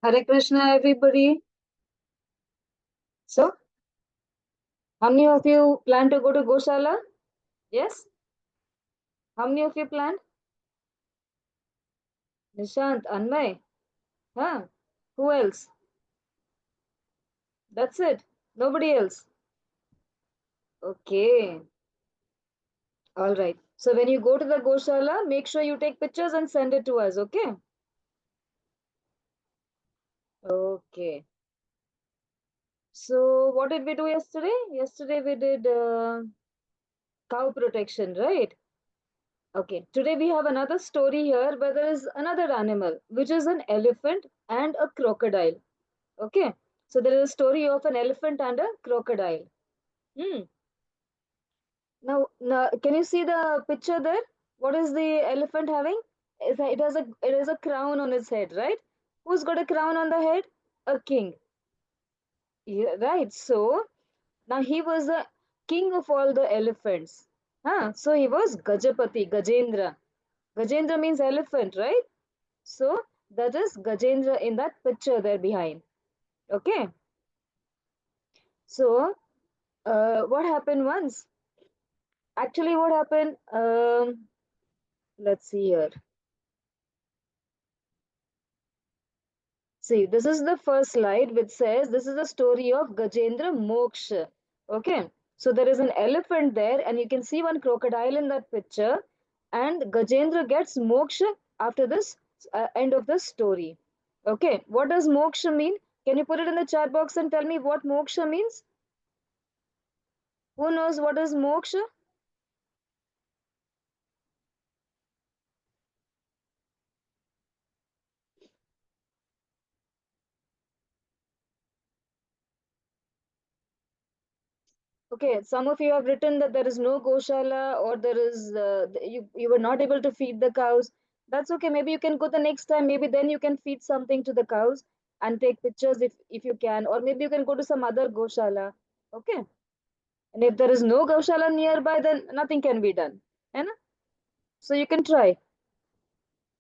Hare Krishna, everybody. So, how many of you plan to go to Goshala? Yes? How many of you plan? Nishant, Anmay? Huh? Who else? That's it. Nobody else. Okay. All right. So, when you go to the Goshala, make sure you take pictures and send it to us. Okay? Okay. So, what did we do yesterday? Yesterday, we did cow protection, right? Okay. Today, we have another story here where there is another animal, which is an elephant and a crocodile. Okay, so there is a story of an elephant and a crocodile. Hmm. Now, can you see the picture there? What is the elephant having? It has a crown on its head, right? Who's got a crown on the head? A king. Yeah, right. So now he was the king of all the elephants. Huh? So he was Gajapati, Gajendra. Gajendra means elephant, right? So that is Gajendra in that picture there behind. Okay. So what happened once? Actually, what happened? Let's see here. See, this is the first slide which says this is the story of Gajendra Moksh. Okay, so there is an elephant there, and you can see one crocodile in that picture. And Gajendra gets moksha after this end of the story. Okay, what does moksha mean? Can you put it in the chat box and tell me what moksha means? Who knows what is moksha? Okay, some of you have written that there is no Goshala or there is you were not able to feed the cows. That's okay. Maybe you can go the next time. Maybe then you can feed something to the cows and take pictures if you can, or maybe you can go to some other Goshala. Okay, and if there is no Goshala nearby, then nothing can be done. And so you can try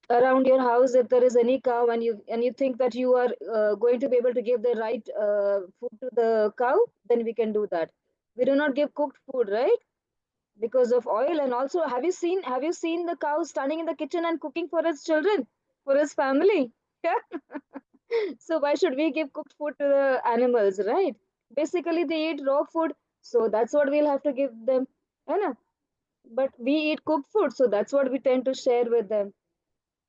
around your house if there is any cow and you think that you are going to be able to give the right food to the cow, then we can do that. We do not give cooked food, right? Because of oil. And also, have you seen the cow standing in the kitchen and cooking for its children, for his family? Yeah. So why should we give cooked food to the animals, right? Basically they eat raw food, so that's what we'll have to give them, है ना? But we eat cooked food, so that's what we tend to share with them.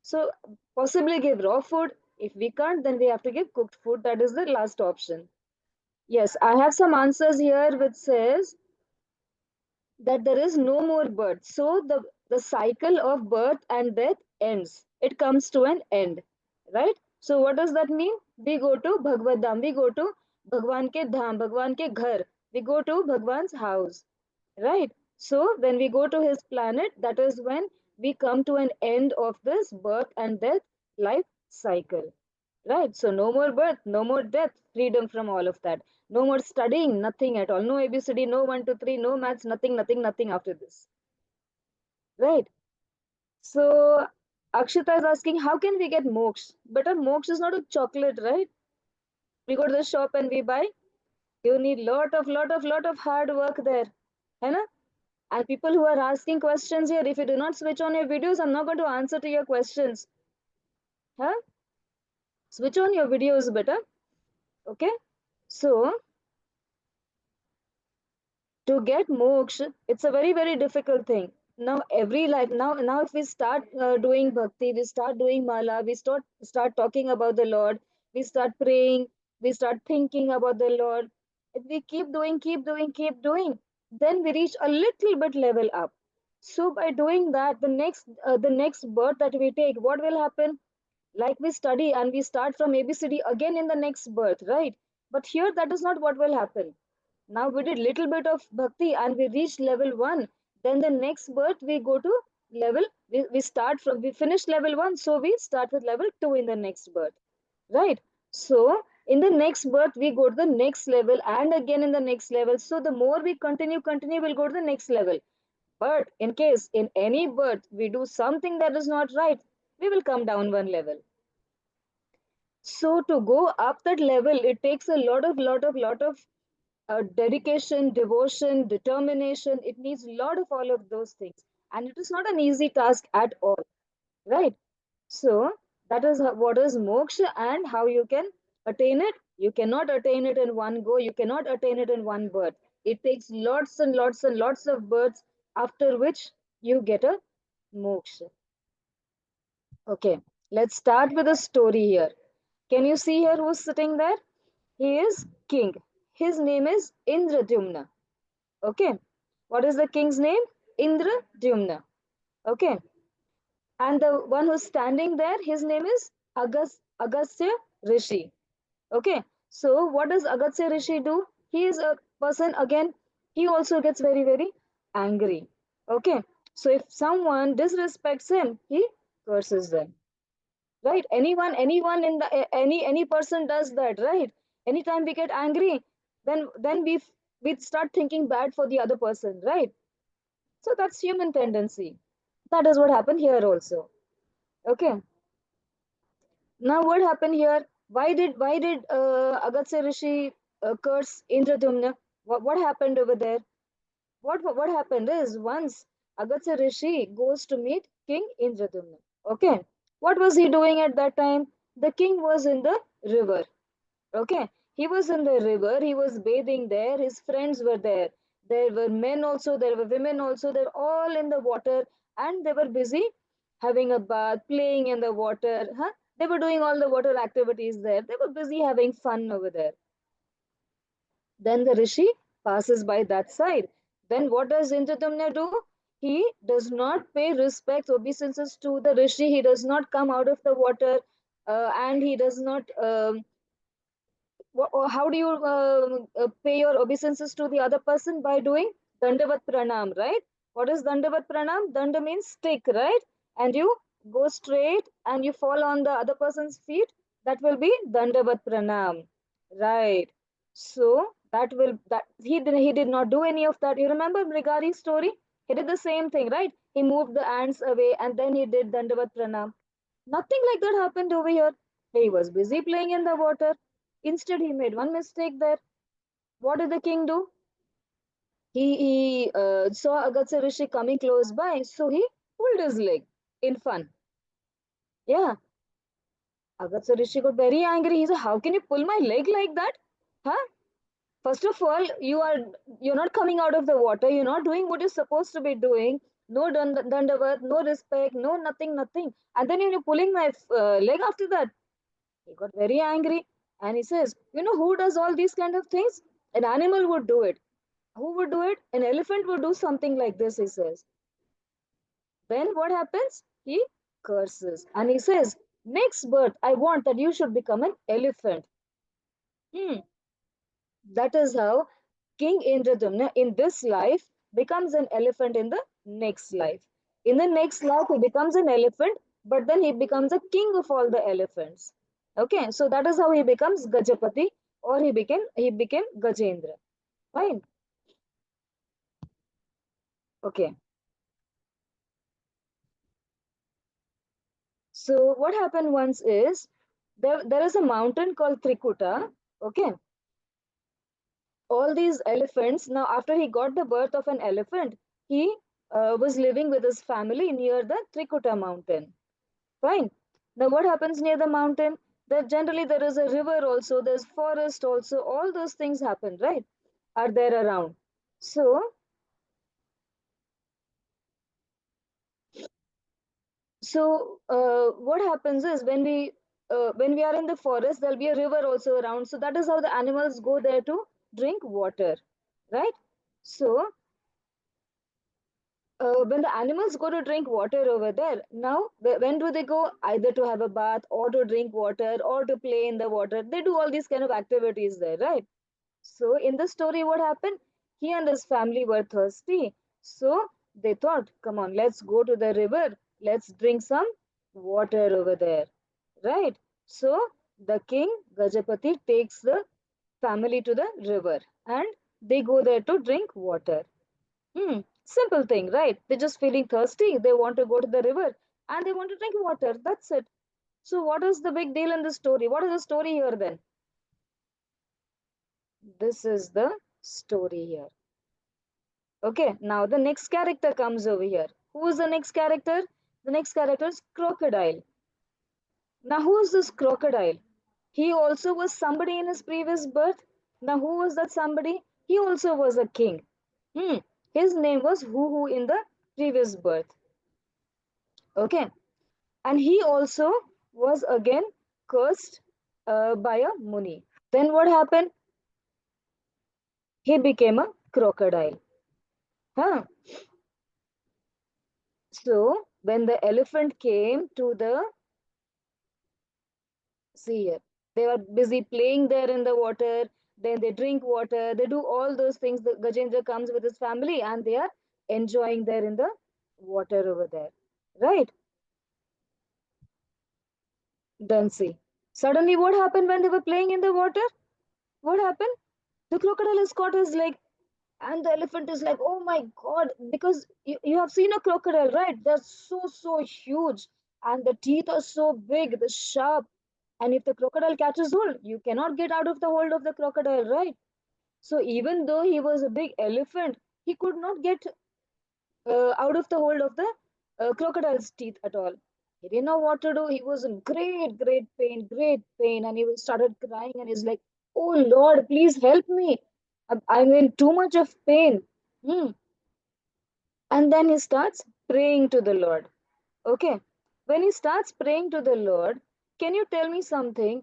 So possibly give raw food. If we can't, then we have to give cooked food. That is the last option. Yes, I have some answers here which says that there is no more birth. So the cycle of birth and death ends. It comes to an end, right? So what does that mean? We go to Bhagavad Dham. We go to Bhagwan ke dham, Bhagwan ke ghar. We go to Bhagwan's house, right? So when we go to his planet, that is when we come to an end of this birth and death life cycle. Right. So no more birth, no more death, freedom from all of that. No more studying, nothing at all. No ABCD, no 1, 2, 3, no maths, nothing, nothing, nothing after this. Right. So Akshita is asking, how can we get moksha? But a moksha is not a chocolate, right? We go to the shop and we buy. You need lot of hard work there. Hai na? And people who are asking questions here, if you do not switch on your videos, I'm not going to answer to your questions. Huh? Switch on your videos better. Okay. So to get moksha, it's a very difficult thing. Now every life, now if we start doing bhakti, we start doing mala, we start talking about the Lord, we start praying, we start thinking about the Lord. If we keep doing, then we reach a little bit level up. So by doing that, the next birth that we take, what will happen? Like we study and we start from ABCD again in the next birth, right? But here that is not what will happen. Now we did little bit of bhakti and we reached level 1. Then the next birth we go to level, we finish level 1, so we start with level 2 in the next birth, right? So in the next birth we go to the next level and again in the next level. So the more we continue, we'll go to the next level. But in case in any birth we do something that is not right, we will come down one level. So to go up that level, it takes a lot of dedication, devotion, determination. It needs a lot of all of those things, and it is not an easy task at all, right? So that is what is moksha and how you can attain it. You cannot attain it in one go. You cannot attain it in one birth. It takes lots and lots and lots of births, after which you get a moksha. Okay, let's start with a story here. Can you see here who's sitting there? He is king. His name is Indradyumna. Okay, what is the king's name? Indradyumna. Okay, and the one who's standing there, his name is Agastya Rishi. Okay, so what does Agastya Rishi do? He is a person again, he also gets very, very angry. Okay, so if someone disrespects him, he curses them. Right? Anyone in the any person does that, right? Anytime we get angry, then we start thinking bad for the other person, right? So that's human tendency. That is what happened here also. Okay, now what happened here? Why did Agastya Rishi curse Indradyumna? What happened over there? What happened is, once Agastya Rishi goes to meet King Indradyumna. Okay, what was he doing at that time? The king was in the river. Okay, he was in the river. He was bathing there. His friends were there. There were men also. There were women also. They're all in the water, and they were busy having a bath, playing in the water. Huh? They were doing all the water activities there. They were busy having fun over there. Then the rishi passes by that side. Then what does Indradyumna do? He does not pay respect, obeisances to the rishi. He does not come out of the water, and he does not. How do you pay your obeisances to the other person? By doing dandavat pranam, right? What is dandavat pranam? Danda means stick, right? And you go straight and you fall on the other person's feet. That will be dandavat pranam, right? So that he did not do any of that. You remember Mrigari's story? He did the same thing, right? He moved the ants away and then he did dandavat pranam. Nothing like that happened over here. He was busy playing in the water. Instead, he made one mistake there. What did the king do? He saw Agastya Rishi coming close by, so he pulled his leg in fun. Yeah, Agastya Rishi got very angry. He said, "How can you pull my leg like that? Huh? First of all, you're not coming out of the water. You're not doing what you're supposed to be doing. No dandavat, no respect, no nothing, nothing. And then you're pulling my leg after that." He got very angry and he says, "You know who does all these kind of things? An animal would do it. Who would do it? An elephant would do something like this," he says. Then what happens? He curses and he says, "Next birth, I want that you should become an elephant." Hmm. That is how King Indradyumna in this life becomes an elephant in the next life. In the next life, he becomes an elephant, but then he becomes a king of all the elephants. Okay, so that is how he becomes Gajapati, or he became Gajendra. Fine. Okay. So what happened once is, there is a mountain called Trikuta. Okay, all these elephants. Now, after he got the birth of an elephant, he was living with his family near the Trikuta mountain. Fine. Now, what happens near the mountain? That generally there is a river also, there's forest also. All those things happen, right? Are there around. So, what happens is, when we are in the forest, there'll be a river also around. So that is how the animals go there to drink water, right? So when the animals go to drink water over there, now when do they go? Either to have a bath or to drink water or to play in the water. They do all these kind of activities there, right? So in the story, what happened? He and his family were thirsty. So they thought, come on, let's go to the river. Let's drink some water over there. Right? So the king, Gajapati, takes the family to the river and they go there to drink water. Simple thing, right? They're just feeling thirsty. They want to go to the river and they want to drink water. That's it. So what is the big deal in the story? What is the story here then? This is the story here. Okay, now the next character comes over here. Who is the next character? The next character is Crocodile. Now, who is this crocodile? He also was somebody in his previous birth. Now, who was that somebody? He also was a king. Hmm. His name was Who in the previous birth. Okay. And he also was again cursed by a Muni. Then what happened? He became a crocodile. Huh? So, when the elephant came to the sea, they were busy playing there in the water. Then they drink water. They do all those things. The Gajendra comes with his family and they are enjoying there in the water over there. Right? Then see. Suddenly, what happened when they were playing in the water? What happened? The crocodile has caught his leg, and the elephant is like, oh my god, because you have seen a crocodile, right? They're so huge, and the teeth are so big, the sharp. And if the crocodile catches hold, you cannot get out of the hold of the crocodile, right? So even though he was a big elephant, he could not get out of the hold of the crocodile's teeth at all. He didn't know what to do. He was in great pain, and he started crying. And he's like, "Oh Lord, please help me! I'm in too much of pain." Hmm. And then he starts praying to the Lord. Okay, when he starts praying to the Lord, can you tell me something?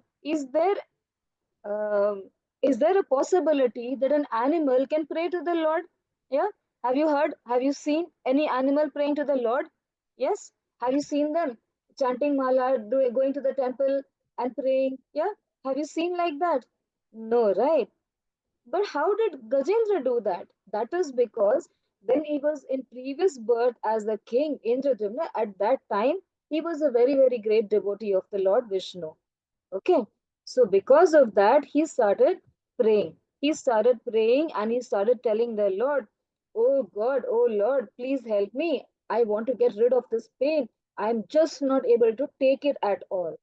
Um, is there a possibility that an animal can pray to the Lord? Yeah. Have you heard? Have you seen any animal praying to the Lord? Yes. Have you seen them chanting mala, going to the temple and praying? Yeah. Have you seen like that? No, right? But how did Gajendra do that? That is because when he was in previous birth as the king Indradyumna, at that time he was a very great devotee of the Lord Vishnu. Okay, so because of that, he started praying. He started praying and he started telling the Lord, "Oh God, oh Lord, please help me. I want to get rid of this pain. I'm just not able to take it at all."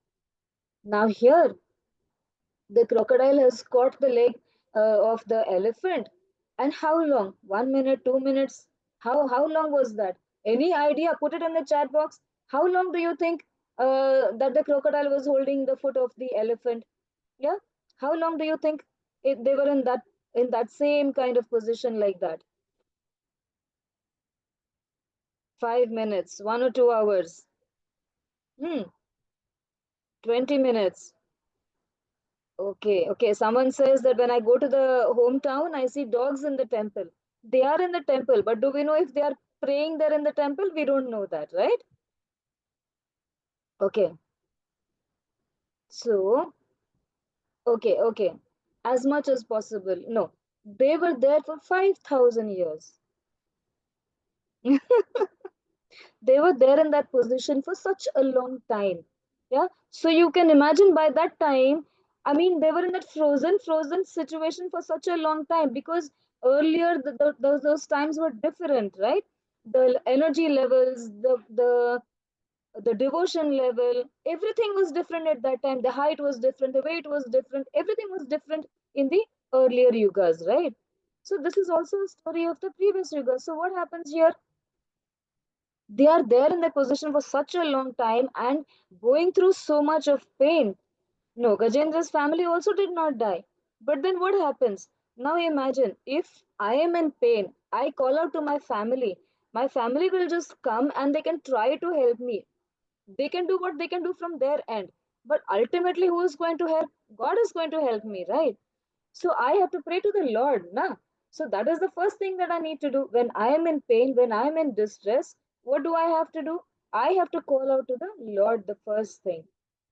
Now, here, the crocodile has caught the leg of the elephant. And how long? 1 minute, 2 minutes? How long was that? Any idea? Put it in the chat box. How long do you think that the crocodile was holding the foot of the elephant? Yeah. How long do you think they were in that same kind of position like that? 5 minutes, 1 or 2 hours. 20 minutes. Okay. Someone says that when I go to the hometown, I see dogs in the temple. They are in the temple, but do we know if they are praying there in the temple? We don't know that, right? Okay. So, okay. As much as possible. No, they were there for 5,000 years. They were there in that position for such a long time. Yeah, so you can imagine by that time, I mean, they were in that frozen situation for such a long time, because earlier those times were different, right? The energy levels, the devotion level, everything was different at that time. The height was different, the weight was different, everything was different in the earlier yugas, right? So this is also a story of the previous yugas. So what happens here? They are there in that position for such a long time and going through so much of pain. No, Gajendra's family also did not die. But then what happens? Now imagine, if I am in pain, I call out to my family. My family will just come and they can try to help me. They can do what they can do from their end. But ultimately, who is going to help? God is going to help me, right? So I have to pray to the Lord, na? So that is the first thing that I need to do. When I am in pain, when I am in distress, what do I have to do? I have to call out to the Lord, the first thing.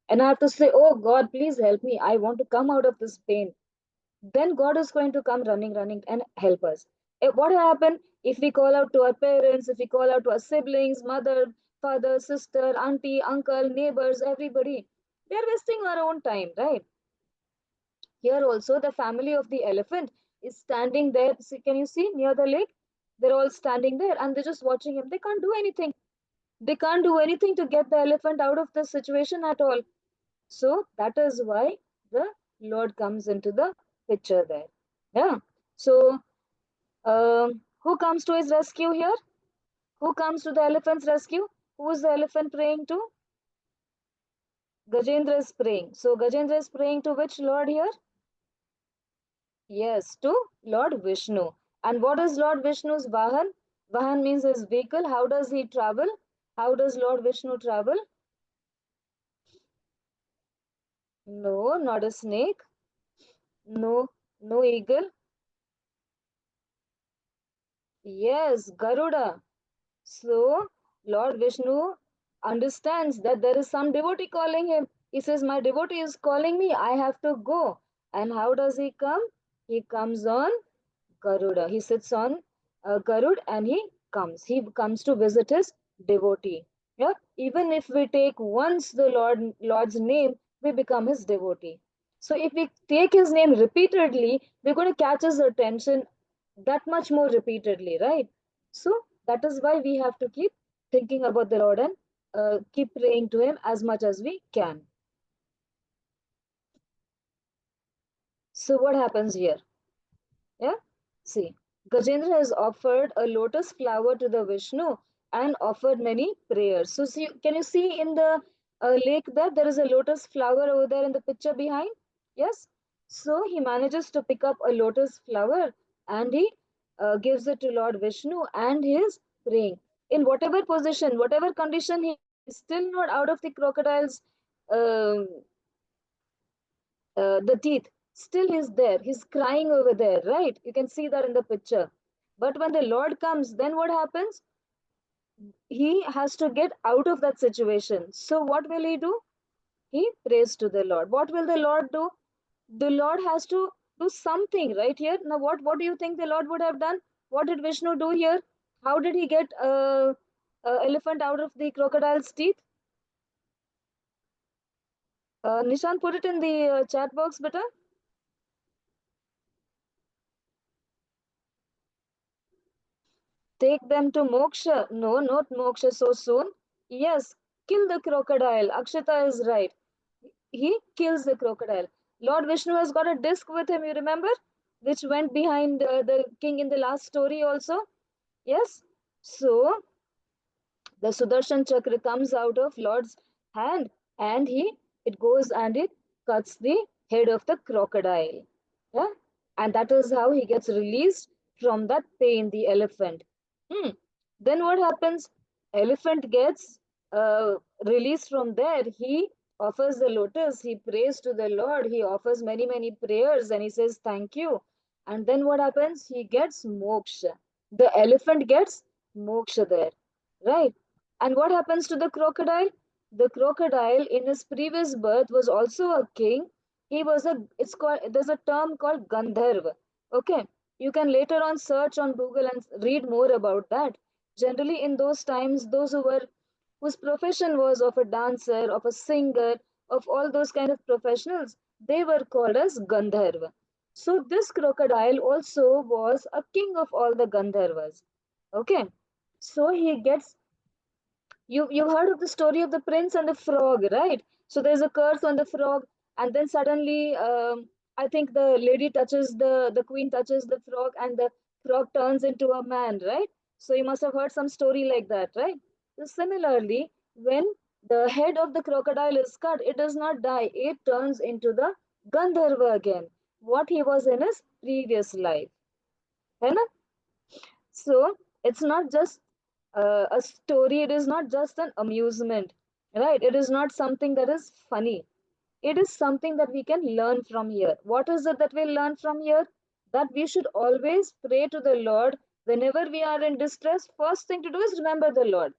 And I have to say, "Oh God, please help me. I want to come out of this pain." Then God is going to come running and help us. What happen if we call out to our parents, if we call out to our siblings, mother, father, sister, auntie, uncle, neighbors, everybody? They're wasting our own time, right? Here also, the family of the elephant is standing there. See, can you see near the lake? They're all standing there and they're just watching him. They can't do anything. They can't do anything to get the elephant out of the situation at all. So that is why the Lord comes into the picture there. Yeah. So who comes to his rescue here? Who comes to the elephant's rescue? Who is the elephant praying to? Gajendra is praying. So Gajendra is praying to which Lord here? Yes, to Lord Vishnu. And what is Lord Vishnu's Vahan? Vahan means his vehicle. How does he travel? How does Lord Vishnu travel? No, not a snake. No, no eagle. Yes, Garuda. So Lord Vishnu understands that there is some devotee calling him. He says, my devotee is calling me. I have to go. And how does he come? He comes on Garuda. He sits on Garud and he comes. He comes to visit his devotee. Yeah. Even if we take once the Lord's name, we become his devotee. So if we take his name repeatedly, we're going to catch his attention that much more repeatedly, right? So that is why we have to keep thinking about the Lord and keep praying to him as much as we can. So what happens here? Yeah. See, Gajendra has offered a lotus flower to the Vishnu and offered many prayers. So see, can you see in the lake that there is a lotus flower over there in the picture behind? Yes. So he manages to pick up a lotus flower and he gives it to Lord Vishnu and he is praying. In whatever position, whatever condition, he is still not out of the crocodile's um the teeth. Still he's there. He's crying over there, right? You can see that in the picture. But when the Lord comes, then what happens? He has to get out of that situation. So what will he do? He prays to the Lord. What will the Lord do? The Lord has to do something right here. Now, what do you think the Lord would have done? What did Vishnu do here? How did he get elephant out of the crocodile's teeth? Nishan, put it in the chat box, better. Take them to Moksha. No, not Moksha so soon. Yes, kill the crocodile. Akshata is right. He kills the crocodile. Lord Vishnu has got a disc with him, you remember? Which went behind the king in the last story also. Yes? So the Sudarshan Chakra comes out of Lord's hand and it goes and it cuts the head of the crocodile. Yeah? And that is how he gets released from that pain, the elephant. Hmm. Then what happens? Elephant gets released from there. He offers the lotus. He prays to the Lord. He offers many, many prayers and he says, thank you. And then what happens? He gets moksha. The elephant gets moksha there. Right? And what happens to the crocodile? The crocodile in his previous birth was also a king. He was it's called, there's a term called Gandharva. Okay. You can later on search on Google and read more about that. Generally, in those times, those whose profession was of a dancer, of a singer, of all those kind of professionals, they were called as Gandharva. So this crocodile also was a king of all the Gandharvas. Okay. So he gets you heard of the story of the prince and the frog, right? So there's a curse on the frog, and then suddenly, I think the lady touches the queen touches the frog, and the frog turns into a man, right? So you must have heard some story like that, right? So similarly, when the head of the crocodile is cut, it does not die; it turns into the Gandharva again, what he was in his previous life. है ना? So it's not just a story, it is not just an amusement, right? It is not something that is funny. It is something that we can learn from here. What is it that we learn from here? That we should always pray to the Lord whenever we are in distress. First thing to do is remember the Lord.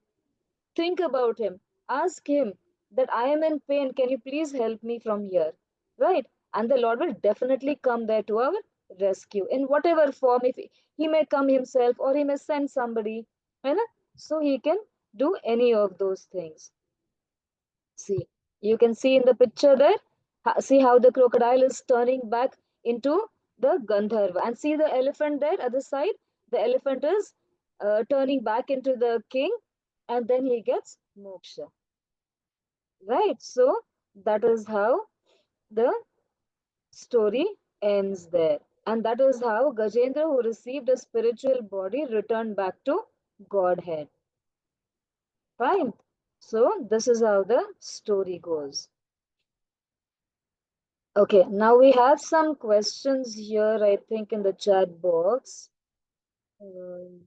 Think about him. Ask him that I am in pain. Can you please help me from here? Right? And the Lord will definitely come there to our rescue in whatever form. If he may come himself or he may send somebody, you know, so he can do any of those things. See, you can see in the picture there, see how the crocodile is turning back into the Gandharva. And see the elephant there at the side? The elephant is turning back into the king and then he gets moksha. Right? So that is how the story ends there. And that is how Gajendra, who received a spiritual body, returned back to Godhead. Fine. So this is how the story goes. Okay, now we have some questions here, I think, in the chat box. Um,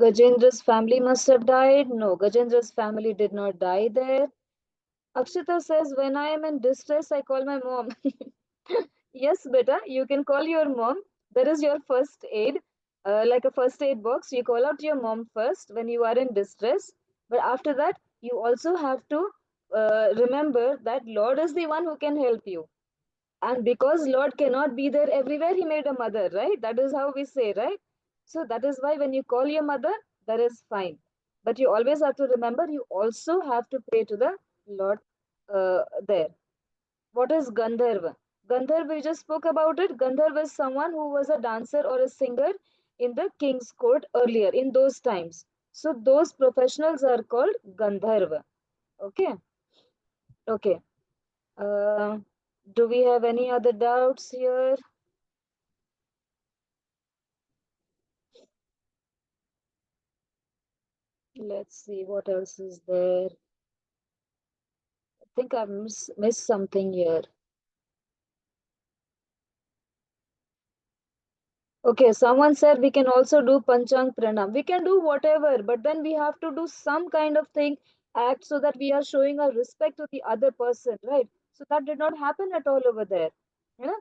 Gajendra's family must have died. No, Gajendra's family did not die there. Akshita says, when I am in distress, I call my mom. Yes, beta, you can call your mom. That is your first aid, like a first aid box. You call out your mom first when you are in distress. But after that, you also have to remember that Lord is the one who can help you. And because Lord cannot be there everywhere, He made a mother, right? That is how we say, right? So that is why when you call your mother, that is fine. But you always have to remember, you also have to pray to the Lord there. What is Gandharva? Gandharva, we just spoke about it. Gandharva is someone who was a dancer or a singer in the king's court earlier, in those times. So those professionals are called Gandharva. Okay, okay. Uh, do we have any other doubts here? Let's see what else is there. I think I've missed something here. Okay, someone said we can also do Panchang Pranam. We can do whatever, but then we have to do some kind of thing, act so that we are showing our respect to the other person, right? So that did not happen at all over there. You know?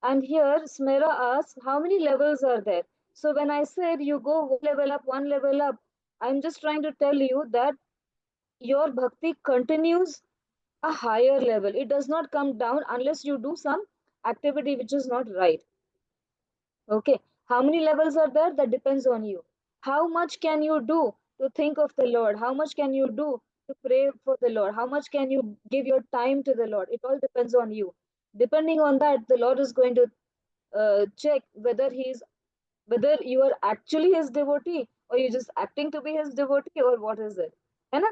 And here Smera asks, how many levels are there? So when I said you go one level up, I'm just trying to tell you that your bhakti continues a higher level. It does not come down unless you do some activity which is not right. Okay. How many levels are there? That depends on you. How much can you do to think of the Lord? How much can you do to pray for the Lord? How much can you give your time to the Lord? It all depends on you. Depending on that, the Lord is going to check whether you are actually his devotee or you're just acting to be his devotee or what is it. है ना?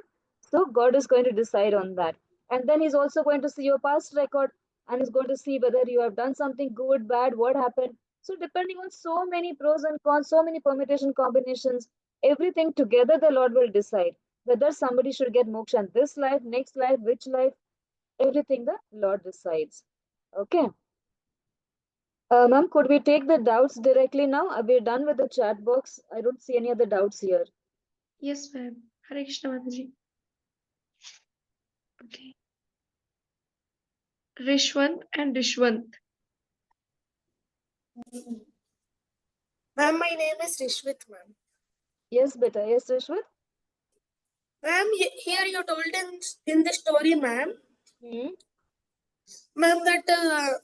So God is going to decide on that. And then he's also going to see your past record and he's going to see whether you have done something good, bad, what happened. So depending on so many pros and cons, so many permutation combinations, everything together the Lord will decide whether somebody should get moksha in this life, next life, which life, everything the Lord decides. Okay. Ma'am, could we take the doubts directly now? We're done with the chat box. I don't see any other doubts here. Yes, ma'am. Hare Krishna Mataji. Okay. Rishwant and Rishwant. Ma'am, my name is Rishwit, ma'am. Yes, beta. Yes, Rishwat. Ma'am, here you told in the story, ma'am. Ma'am, that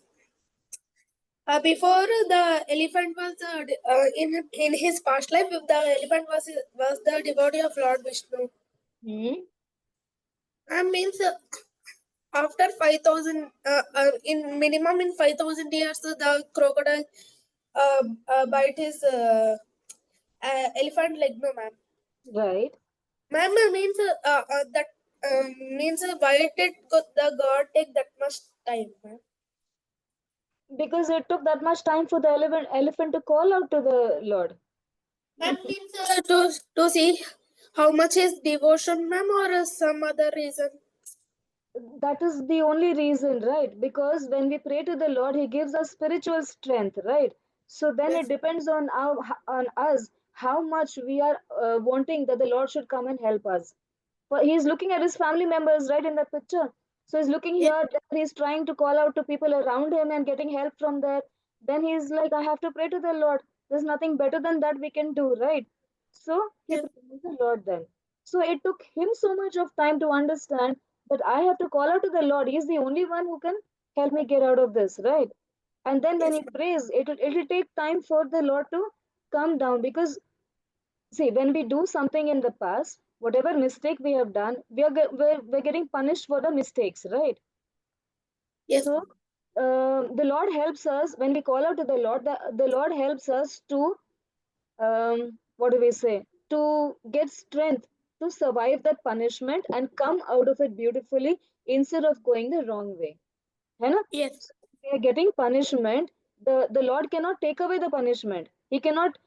before the elephant was in his past life, the elephant was the devotee of Lord Vishnu. Ma'am, means after 5,000 in minimum in 5,000 years, the crocodile bite his elephant leg, no, ma'am. Right. Ma'am, means that means why did the god take that much time, ma'am? Because it took that much time for the elephant to call out to the Lord. Ma'am, means to see how much is devotion, ma'am, or some other reason? That is the only reason, right? Because when we pray to the Lord, He gives us spiritual strength, right? So then Yes. it depends on us how much we are wanting that the Lord should come and help us. But he's looking at his family members right in that picture. So he's looking Yes. here, there he's trying to call out to people around him and getting help from there. Then he's like, I have to pray to the Lord. There's nothing better than that we can do, right? So he Yes. prays to the Lord then. So it took him so much of time to understand that I have to call out to the Lord. He's the only one who can help me get out of this, right? And then when Yes. he prays, it'll take time for the Lord to come down because see, when we do something in the past, whatever mistake we have done, we're getting punished for the mistakes, right? Yes. So the Lord helps us when we call out to the Lord. The Lord helps us to what do we say? To get strength to survive that punishment and come out of it beautifully instead of going the wrong way. है ना? Yes. So if we are getting punishment, the Lord cannot take away the punishment. He cannot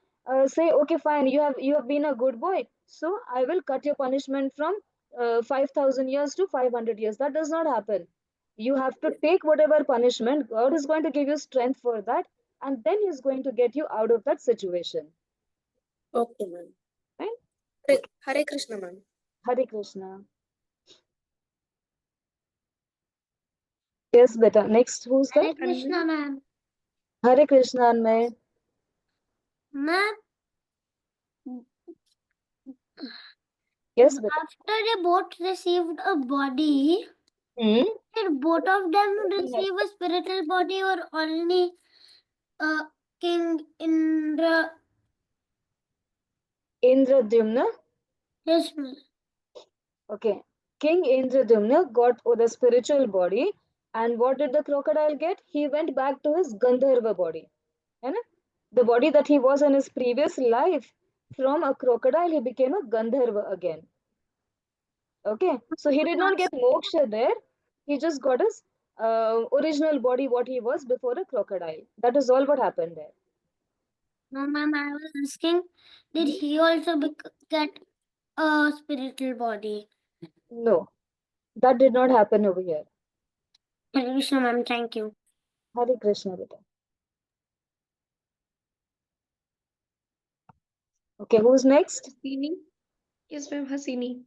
say, okay, fine, you have been a good boy, so I will cut your punishment from 5,000 years to 500 years. That does not happen. You have to take whatever punishment. God is going to give you strength for that, and then He's going to get you out of that situation. Okay, ma'am. Right? Hare Krishna, ma'am. Hare Krishna. Yes, beta. Next, who's Hare that? Krishna, ma'am. Hare Krishna, Anmay. Ma'am, Yes, beta. after they both received a body, Hmm? did both of them receive a spiritual body or only King Indra? Indradyumna. Yes, ma'am. Okay. King Indradyumna got the spiritual body, and what did the crocodile get? He went back to his Gandharva body. है ना? The body that he was in his previous life, from a crocodile, he became a Gandharva again. Okay. So he did not get moksha there. He just got his original body, what he was before a crocodile. That is all what happened there. No, ma'am, I was asking, did he also get a spiritual body? No, that did not happen over here. Hare Krishna, ma'am, thank you. Hare Krishna, beta. Okay, who's next? Hasini. Yes, ma'am. Hasini.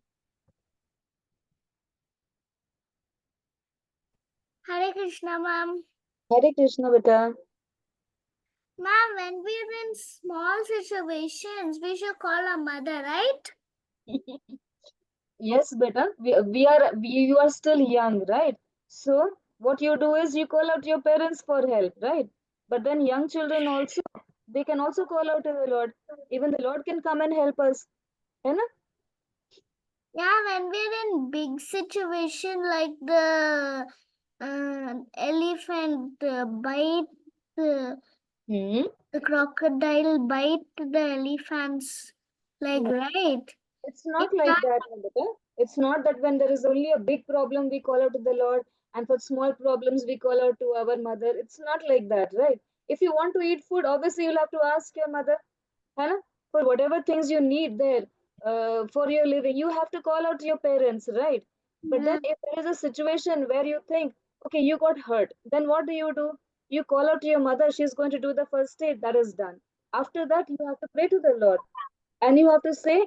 Hare Krishna, ma'am. Hare Krishna, beta. Ma'am, when we're in small situations, we should call our mother, right? Yes, beta. You are still young, right? So what you do is you call out your parents for help, right? But then young children also, they can also call out to the Lord. Even the Lord can come and help us. है ना? Yeah, when we're in big situation like the elephant bite, the crocodile bite the elephants, like No. right? It's not In like that, that, Nandita. It's not that when there is only a big problem, we call out to the Lord, and for small problems, we call out to our mother. It's not like that, right? If you want to eat food, obviously you'll have to ask your mother, है ना? For whatever things you need there for your living, you have to call out to your parents, right? But then if there is a situation where you think, okay, you got hurt, then what do? You call out to your mother, she's going to do the first aid, that is done. After that, you have to pray to the Lord. And you have to say,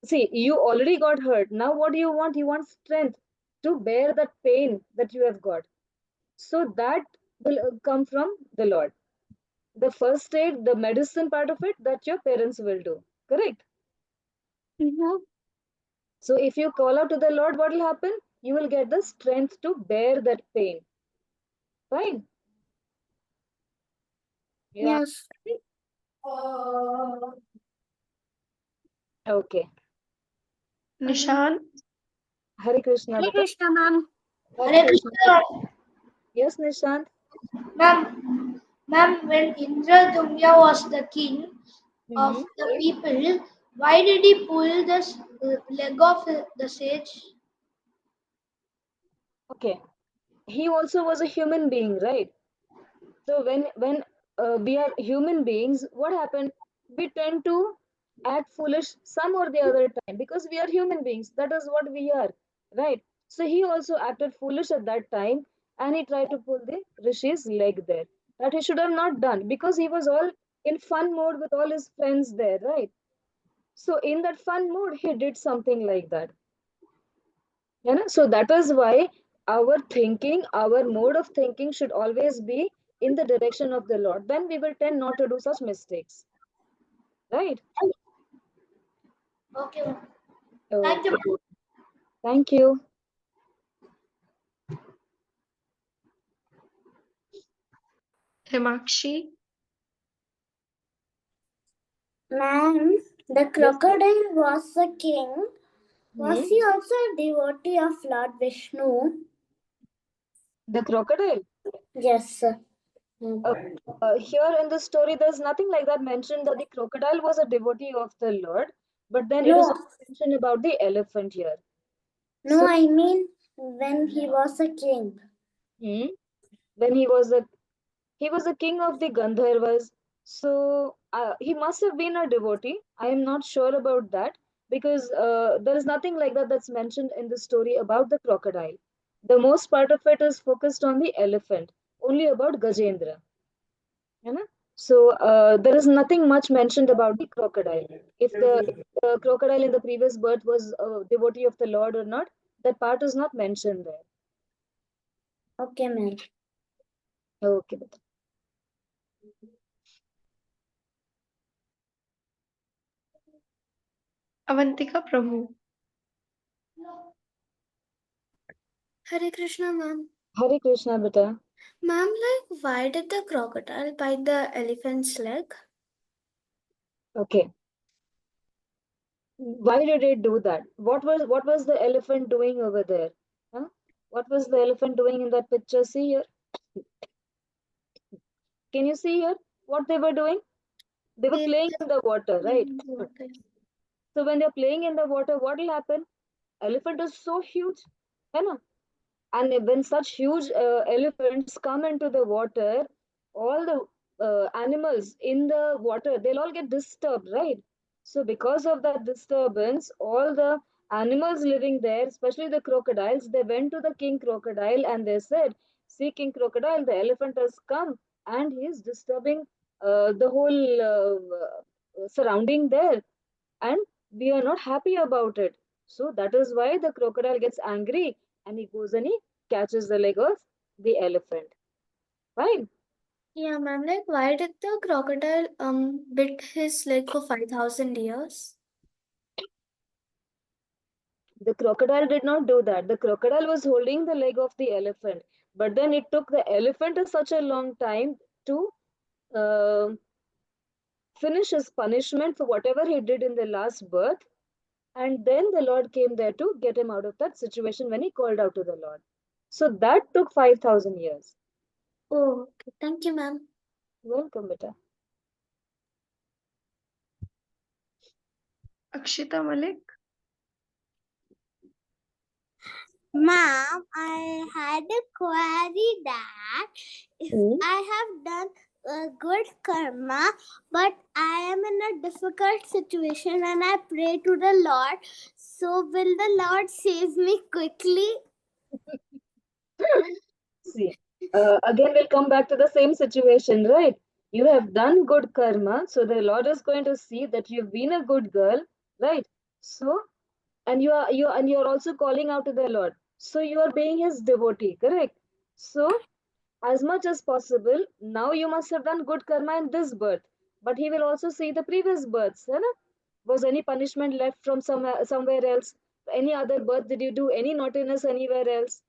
see, you already got hurt. Now, what do you want? You want strength to bear that pain that you have got. So that will come from the Lord. The first aid, the medicine part of it, that your parents will do. Correct? So if you call out to the Lord, what will happen? You will get the strength to bear that pain. Fine? Yeah. yes. Okay. Nishan. Hare Krishna. Hare Beta. Krishna, ma'am. Hare Krishna. Yes, Nishant. Ma'am, when Indradumya was the king of Mhm. the people, why did he pull the leg of the sage? Okay. He also was a human being, right? So when we are human beings, what happened? We tend to act foolish some or the other time because we are human beings. That is what we are, right? So he also acted foolish at that time, and he tried to pull the Rishi's leg there. That he should have not done because he was all in fun mode with all his friends there, right? So in that fun mood, he did something like that. You know? So that is why our thinking, our mode of thinking should always be in the direction of the Lord. Then we will tend not to do such mistakes. Right? Okay, ma'am. Thank Okay. you, ma'am. Thank you. Himakshi. Ma'am, the crocodile was the king. Was Hmm. he also a devotee of Lord Vishnu? The crocodile. Yes, sir. Here in this story, there's nothing like that mentioned that the crocodile was a devotee of the Lord, but then it is No, also mentioned about the elephant here. no, So, I mean when he was a king. hmm, when he was a king of the Gandharvas, so he must have been a devotee. I am not sure about that because there is nothing like that that's mentioned in the story about the crocodile. The most part of it is focused on the elephant, only about Gajendra. You know? So there is nothing much mentioned about the crocodile. If the crocodile in the previous birth was a devotee of the Lord or not, that part is not mentioned there. Okay, ma'am. Okay. Avantika Prabhu. Hare Krishna, ma'am. Hare Krishna, beta. Ma'am, like, why did the crocodile bite the elephant's leg? Okay. Why did it do that? What was the elephant doing over there? Huh? What was the elephant doing in that picture? See here. Can you see here what they were doing? They were It playing in the water, right? water. So when they're playing in the water, what will happen? Elephant is so huge, है ना? And when such huge elephants come into the water, all the animals in the water, they'll all get disturbed, right? So because of that disturbance, all the animals living there, especially the crocodiles, they went to the king crocodile and they said, see, king crocodile, the elephant has come and he is disturbing the whole surrounding there, and we are not happy about it. So that is why the crocodile gets angry and he goes and he catches the leg of the elephant. Fine. Yeah, ma'am, like, why did the crocodile bit his leg for 5,000 years? The crocodile did not do that. The crocodile was holding the leg of the elephant. But then it took the elephant such a long time to uh, finish his punishment for whatever he did in the last birth. And then the Lord came there to get him out of that situation when he called out to the Lord. So that took 5,000 years. Oh, okay. Thank you, ma'am. Welcome, beta. Akshita Malik. Ma'am, I had a query that if I have done a good karma, but I am in a difficult situation and I pray to the Lord, so will the Lord save me quickly? See, again, we'll come back to the same situation, right? You have done good karma, so the Lord is going to see that you've been a good girl, right? So, and you're also calling out to the Lord. So you are being His devotee, correct? So, as much as possible, now you must have done good karma in this birth, but He will also see the previous births. है ना? Was any punishment left from somewhere else? Any other birth? Did you do any naughtiness anywhere else?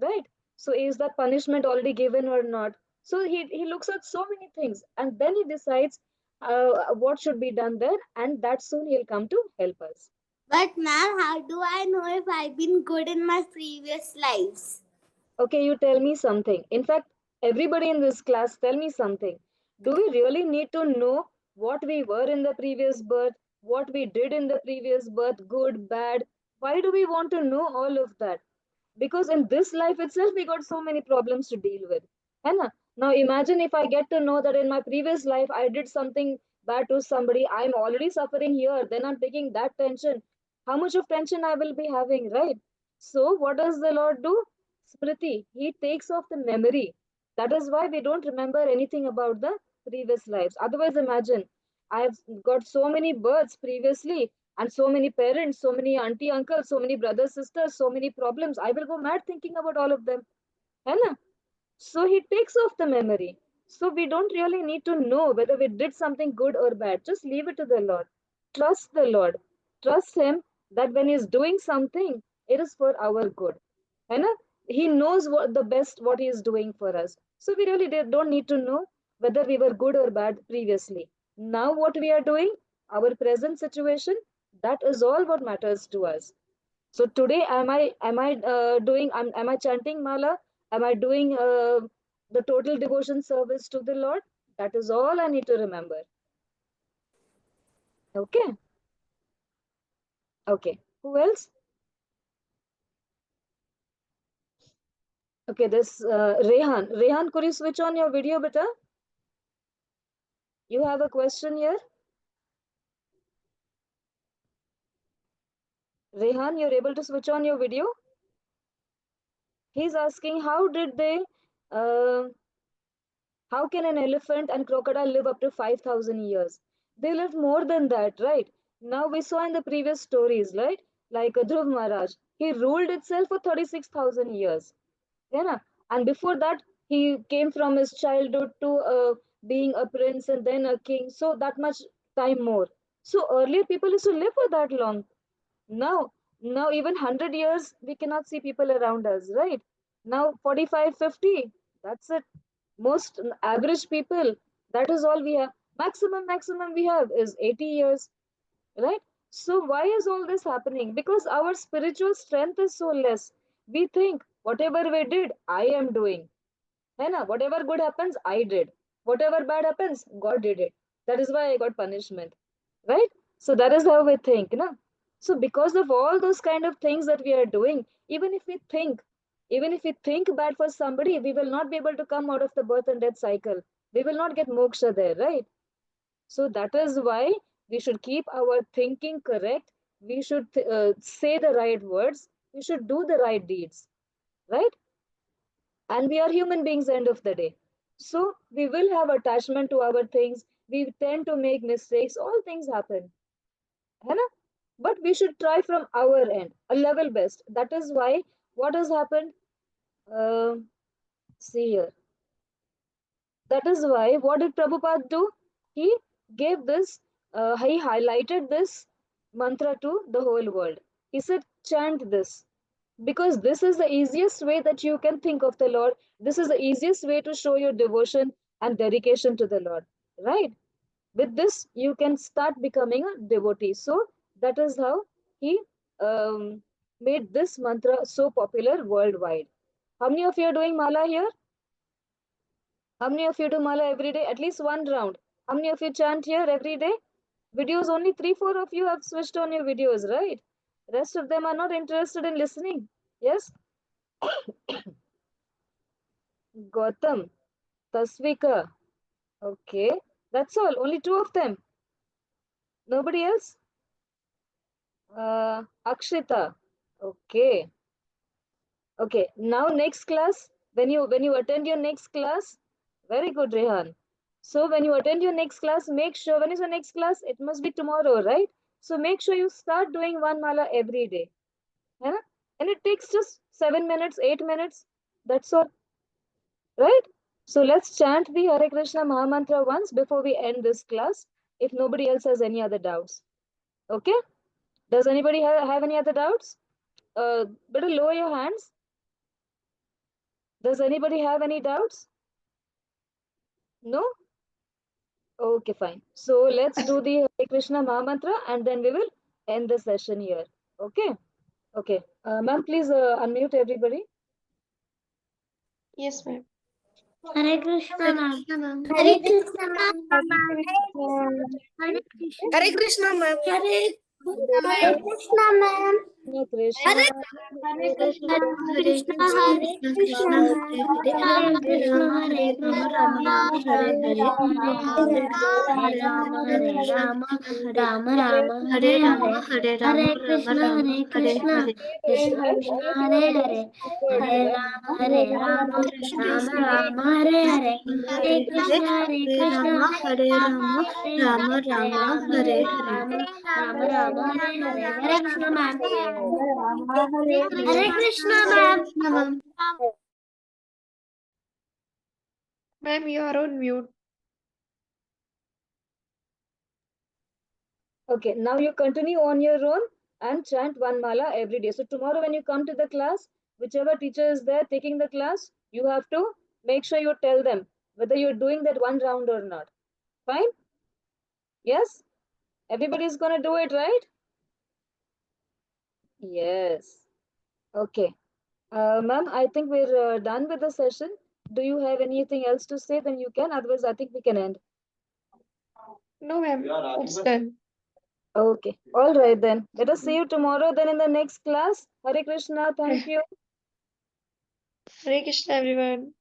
Right? So is that punishment already given or not? So he looks at so many things and then he decides what should be done there, and that soon he'll come to help us. But ma'am, how do I know if I've been good in my previous lives? Okay, you tell me something. In fact, everybody in this class, tell me something. Do we really need to know what we were in the previous birth, what we did in the previous birth, good, bad? Why do we want to know all of that? Because in this life itself we got so many problems to deal with, है ना? Now imagine if I get to know that in my previous life I did something bad to somebody, I'm already suffering here, then I'm taking that tension. How much of tension I will be having, right? So what does the Lord do? Smriti, he takes off the memory. That is why we don't remember anything about the previous lives. Otherwise, imagine, I've got so many births previously and so many parents, so many auntie, uncles, so many brothers, sisters, so many problems. I will go mad thinking about all of them. है ना? So he takes off the memory. So we don't really need to know whether we did something good or bad. Just leave it to the Lord. Trust the Lord. Trust Him that when He's doing something, it is for our good. है ना? He knows what the best what He is doing for us. So we really don't need to know whether we were good or bad previously. Now what we are doing, our present situation, that is all what matters to us. So today, am I doing? Am I chanting mala? Am I doing the total devotion service to the Lord. That is all I need to remember. Okay. Okay. Who else? Okay, this Rehan. Rehan, could you switch on your video, beta? You have a question here? Rehan, you're able to switch on your video? He's asking uh, how can an elephant and crocodile live up to 5,000 years? They lived more than that, right? Now we saw in the previous stories, right? Like Dhruv Maharaj, he ruled itself for 36,000 years. Yeah, and before that, he came from his childhood to being a prince and then a king. So that much time more. So earlier people used to live for that long. Now, now even 100 years, we cannot see people around us, right? Now 45, 50, that's it. Most average people, that is all we have. Maximum we have is 80 years, right? So why is all this happening? Because our spiritual strength is so less. We think whatever we did, I am doing. है ना? Whatever good happens, I did. Whatever bad happens, God did it. That is why I got punishment, right? So that is how we think, na? So because of all those kind of things that we are doing, even if we think bad for somebody, we will not be able to come out of the birth and death cycle. We will not get moksha there, right? So that is why we should keep our thinking correct. We should say the right words. We should do the right deeds, right? And we are human beings end of the day. So we will have attachment to our things. We tend to make mistakes. All things happen. है ना? But we should try from our end, a level best. That is why what has happened? Uh, See here. That is why what did Prabhupada do? He gave this, he highlighted this mantra to the whole world. He said, chant this. Because this is the easiest way that you can think of the Lord. This is the easiest way to show your devotion and dedication to the Lord, right? With this, you can start becoming a devotee. So that is how he um, made this mantra so popular worldwide. How many of you are doing mala here? How many of you do mala every day? At least one round. How many of you chant here every day? Videos, only 3, 4 of you have switched on your videos, right? Rest of them are not interested in listening. Yes? Gautam, Tasvika. Okay. That's all. Only 2 of them. Nobody else? Akshita. Okay. Okay. Now next class. When you attend your next class, very good, Rehan. So when you attend your next class, make sure when is your next class? It must be tomorrow, right? So make sure you start doing one mala every day. Yeah? And it takes just 7 minutes, 8 minutes. That's all. Right? So let's chant the Hare Krishna Mahamantra once before we end this class, if nobody else has any other doubts. Okay? Does anybody have any other doubts? Better lower your hands. Does anybody have any doubts? No? Okay, fine. So let's do the Hare Krishna Mahamantra and then we will end the session here. Okay? Okay. Ma'am, please unmute everybody. Yes, ma'am. Hare Krishna, Hare ma'am. Krishna, ma'am. Hare Krishna, ma'am. Hare Krishna, ma'am. Hare Krishna, ma'am. Krishna, Hare Krishna, Hare Krishna, Krishna, Hare Krishna Krishna, Krishna, Hare Hare, Hare Hare Krishna, Rama, Hare Hare Rama, Krishna, Rama Rama, Hare Hare, Hare Hare Rama, Rama, Hare Hare Rama, Krishna, Hare Rama Rama, Hare Hare Rama, Hare, Hare Hare Rama, Rama Krishna, Rama, Hare Hare Krishna, Hare, Krishna Krishna, Hare Hare, Hare Rama, Hare Rama, Rama Rama, Hare Hare, Hare Krishna, Hare Hare Krishna, Rama, Hare Rama Rama, Hare Hare, Rama Hare Rama, Rama, Hare Hare Hare. Rama, Rama Rama, Hare Hare, Hare Krishna, ma'am. Hare Krishna, Hare ma'am. Krishna, ma'am. Ma'am, you are on mute. Okay, now you continue on your own and chant one mala every day. So tomorrow when you come to the class, whichever teacher is there taking the class, you have to make sure you tell them whether you're doing that one round or not. Fine? Yes? Everybody's gonna do it, right? Yes. Okay. Ma'am, I think we're done with the session. do you have anything else to say? Then you can. Otherwise, I think we can end. No, ma'am. It's done. Okay. All right then. Let us see you tomorrow then in the next class. Hare Krishna. Thank you. Hare Krishna, everyone.